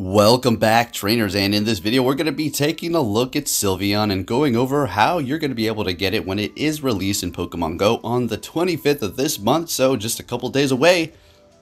Welcome back, trainers, and in this video we're going to be taking a look at Sylveon and going over how you're going to be able to get it when it is released in Pokemon Go on the 25th of this month, so just a couple days away.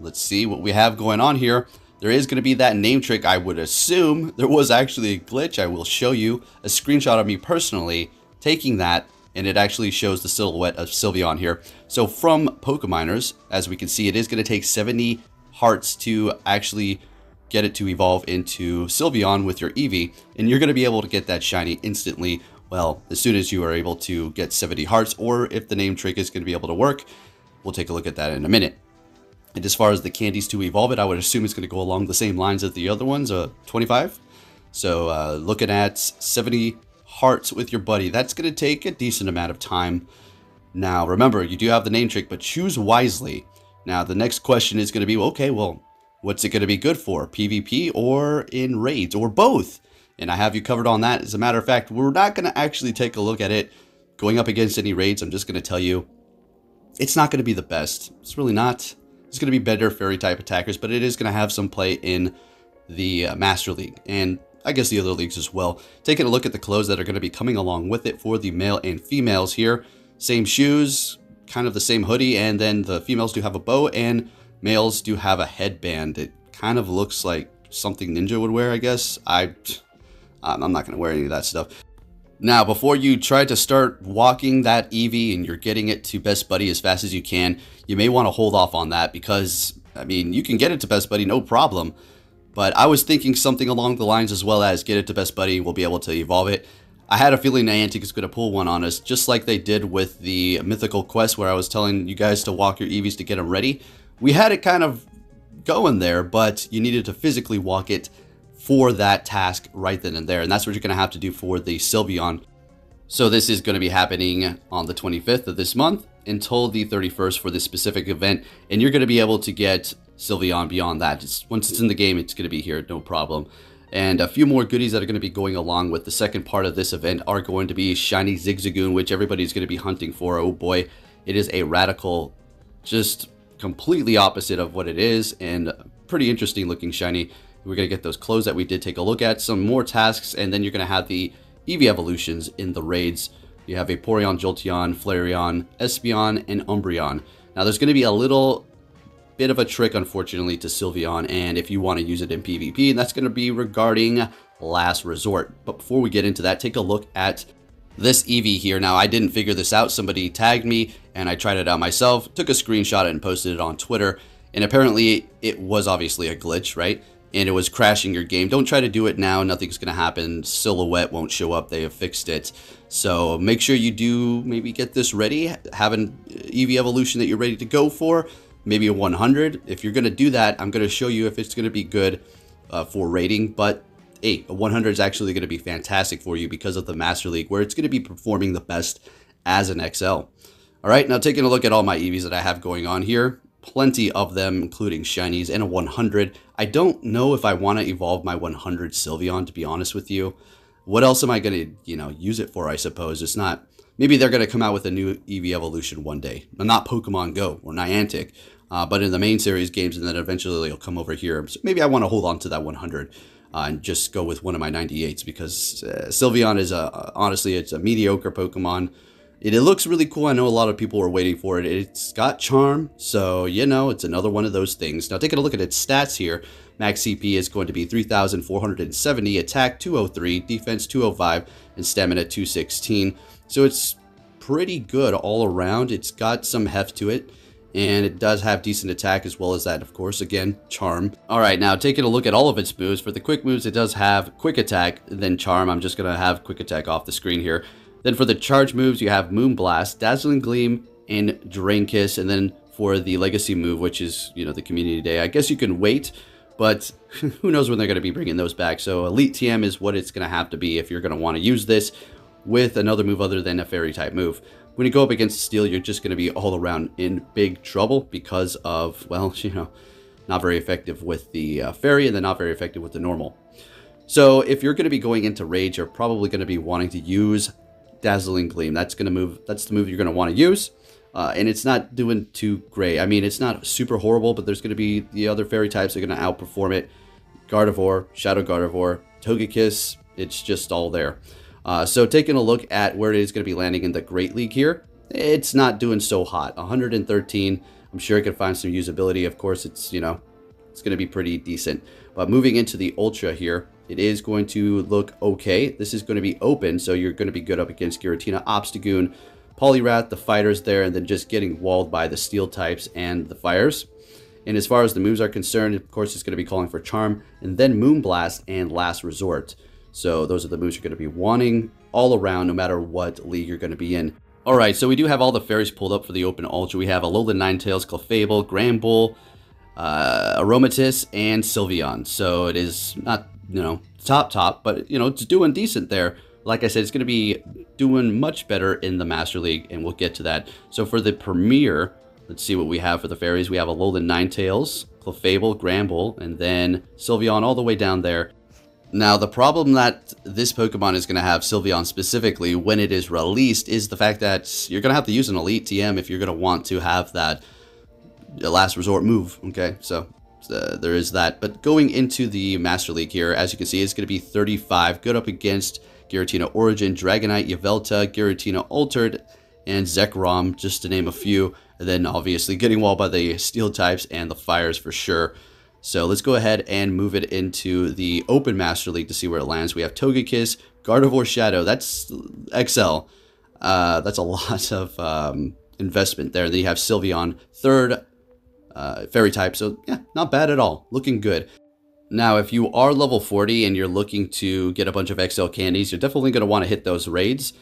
Let's see what we have going on here. There is going to be that name trick. I would assume there was actually a glitch. I will show you a screenshot of me personally taking that, and it actually shows the silhouette of Sylveon here. So from Pokeminers, as we can see, it is going to take 70 hearts to actually get it to evolve into Sylveon with your Eevee, and you're going to be able to get that shiny instantly, well, as soon as you are able to get 70 hearts, or if the name trick is going to be able to work. We'll take a look at that in a minute. And as far as the candies to evolve it, I would assume it's going to go along the same lines as the other ones, 25. So looking at 70 hearts with your buddy, that's going to take a decent amount of time. Now, remember, you do have the name trick, but choose wisely. Now, the next question is going to be, okay, well, what's it going to be good for? PvP or in raids or both? And I have you covered on that. As a matter of fact, we're not going to actually take a look at it going up against any raids. I'm just going to tell you, it's not going to be the best. It's really not. It's going to be better fairy type attackers, but it is going to have some play in the Master League and I guess the other leagues as well. Taking a look at the clothes that are going to be coming along with it for the male and females here. Same shoes, kind of the same hoodie, and then the females do have a bow and males do have a headband. It kind of looks like something Ninja would wear, I guess. I'm not going to wear any of that stuff. Now, before you try to start walking that Eevee and you're getting it to Best Buddy as fast as you can, you may want to hold off on that because, I mean, you can get it to Best Buddy, no problem. But I was thinking something along the lines as well as get it to Best Buddy, we'll be able to evolve it. I had a feeling Niantic is going to pull one on us, just like they did with the Mythical Quest where I was telling you guys to walk your Eevees to get them ready. We had it kind of going there, but you needed to physically walk it for that task right then and there. And that's what you're going to have to do for the Sylveon. So this is going to be happening on the 25th of this month until the 31st for this specific event. And you're going to be able to get Sylveon beyond that. Once it's in the game, it's going to be here, no problem. And a few more goodies that are going to be going along with the second part of this event are going to be Shiny Zigzagoon, which everybody's going to be hunting for. Oh boy, it is a radical, just completely opposite of what it is, and pretty interesting looking shiny. We're going to get those clothes that we did take a look at, some more tasks, and then you're going to have the Eevee evolutions in the raids. You have a Porygon, Jolteon, Flareon, Espeon, and Umbreon. Now there's going to be a little bit of a trick, unfortunately, to Sylveon, and if you want to use it in PvP, and that's going to be regarding Last Resort. But before we get into that, take a look at this Eevee here. Now, I didn't figure this out. Somebody tagged me and I tried it out myself, took a screenshot and posted it on Twitter. And apparently it was obviously a glitch, right? And it was crashing your game. Don't try to do it now. Nothing's going to happen. Silhouette won't show up. They have fixed it. So make sure you do maybe get this ready. Have an Eevee evolution that you're ready to go for. Maybe a 100. If you're going to do that, I'm going to show you if it's going to be good for rating. But a 100 is actually going to be fantastic for you because of the Master League, where it's going to be performing the best as an XL. All right, now taking a look at all my Eevees that I have going on here, plenty of them, including shinies and a 100. I don't know if I want to evolve my 100 Sylveon, to be honest with you. What else am I going to, use it for, I suppose? It's not, maybe they're going to come out with a new Eevee evolution one day. Not Pokemon Go or Niantic, but in the main series games, and then eventually they'll come over here. So maybe I want to hold on to that 100. And just go with one of my 98s because Sylveon is honestly, it's a mediocre Pokemon. It looks really cool. I know a lot of people are waiting for it. It's got charm, so it's another one of those things. Now taking a look at its stats here, max CP is going to be 3,470, attack 203, defense 205, and stamina 216. So it's pretty good all around. It's got some heft to it. And it does have decent attack as well as that, of course, again, charm. All right, now taking a look at all of its moves. For the quick moves, it does have quick attack, then charm. I'm just going to have quick attack off the screen here. Then for the charge moves, you have Moonblast, Dazzling Gleam, and Drain Kiss. And then for the legacy move, which is, the Community Day, I guess you can wait, but who knows when they're going to be bringing those back. So Elite TM is what it's going to have to be if you're going to want to use this with another move other than a fairy type move. When you go up against Steel, you're just going to be all around in big trouble because of, well, not very effective with the fairy and then not very effective with the normal. So if you're going to be going into Rage, you're probably going to be wanting to use Dazzling Gleam. That's the move you're going to want to use. And it's not doing too great. I mean, it's not super horrible, but there's going to be the other fairy types that are going to outperform it. Gardevoir, Shadow Gardevoir, Togekiss. It's just all there. So taking a look at where it is going to be landing in the Great League here, it's not doing so hot. 113. I'm sure it could find some usability. Of course, it's, you know, it's going to be pretty decent. But moving into the Ultra here, it is going to look okay. This is going to be open, so you're going to be good up against Giratina, Obstagoon, Poliwrath, the fighters there, and then just getting walled by the steel types and the fires. And as far as the moves are concerned, of course, it's going to be calling for Charm, and then Moonblast and Last Resort. So those are the moves you're going to be wanting all around, no matter what league you're going to be in. All right, so we do have all the fairies pulled up for the Open Ultra. We have Alolan Ninetales, Clefable, Granbull, Aromatisse, and Sylveon. So it is not, you know, top, but, you know, it's doing decent there. Like I said, it's going to be doing much better in the Master League, and we'll get to that. So for the Premier, let's see what we have for the fairies. We have Alolan Ninetales, Clefable, Granbull, and then Sylveon all the way down there. Now, the problem that this Pokemon is going to have, Sylveon specifically, when it is released, is the fact that you're going to have to use an Elite TM if you're going to want to have that Last Resort move, okay? So there is that. But going into the Master League here, as you can see, it's going to be 35, good up against Giratina Origin, Dragonite, Yveltal, Giratina Altered, and Zekrom, just to name a few. And then obviously getting walled by the steel types and the fires for sure. So let's go ahead and move it into the Open Master League to see where it lands. We have Togekiss, Gardevoir Shadow. That's XL. That's a lot of investment there. Then you have Sylveon, third fairy type. So yeah, not bad at all. Looking good. Now, if you are level 40 and you're looking to get a bunch of XL candies, you're definitely going to want to hit those raids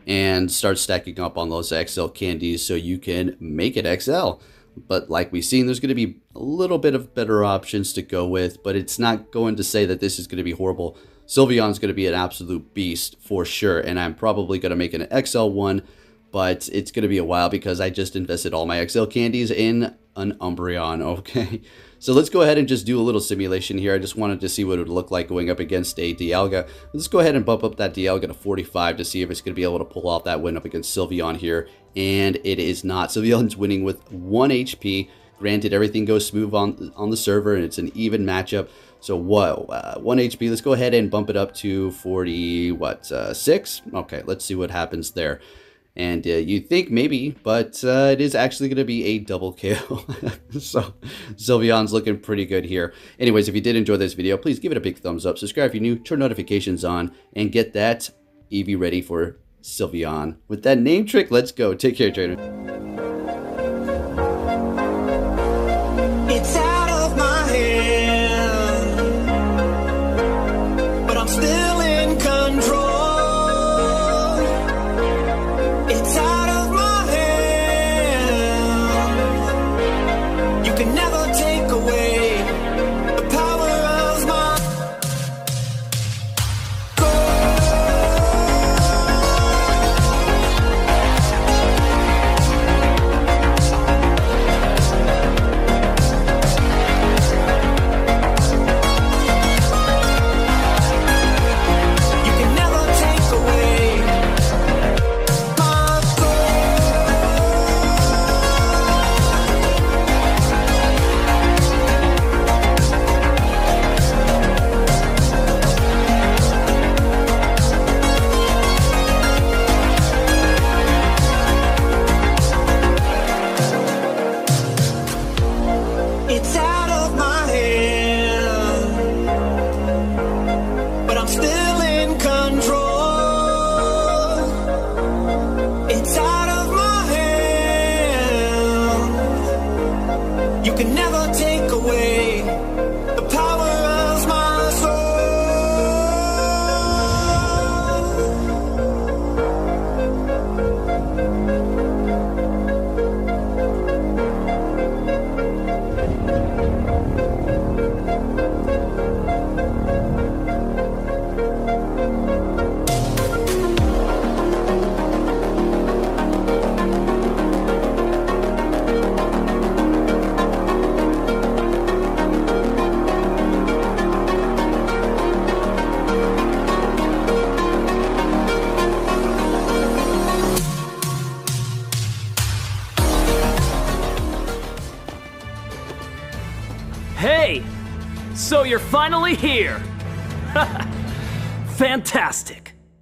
and start stacking up on those XL candies so you can make it XL. But like we've seen, there's going to be a little bit of better options to go with, but it's not going to say that this is going to be horrible. Sylveon's going to be an absolute beast for sure, and I'm probably going to make an XL one, but it's going to be a while because I just invested all my XL candies in an Umbreon, okay? So let's go ahead and just do a little simulation here. I just wanted to see what it would look like going up against a Dialga. Let's go ahead and bump up that Dialga to 45 to see if it's going to be able to pull off that win up against Sylveon here. And it is not. Sylveon's winning with 1 HP. Granted, everything goes smooth on the server, and it's an even matchup. So, whoa, 1 HP. Let's go ahead and bump it up to 6? Okay, let's see what happens there. And you think maybe, but it is actually going to be a double KO. So Sylveon's looking pretty good here. Anyways, if you did enjoy this video, please give it a big thumbs up. Subscribe if you're new, turn notifications on, and get that Eevee ready for Sylveon. With that name trick, let's go. Take care, trainer. It's out of my hand, but I'm still in control. It's out of my hand. You can never take away the power of my goal. finally here! Fantastic!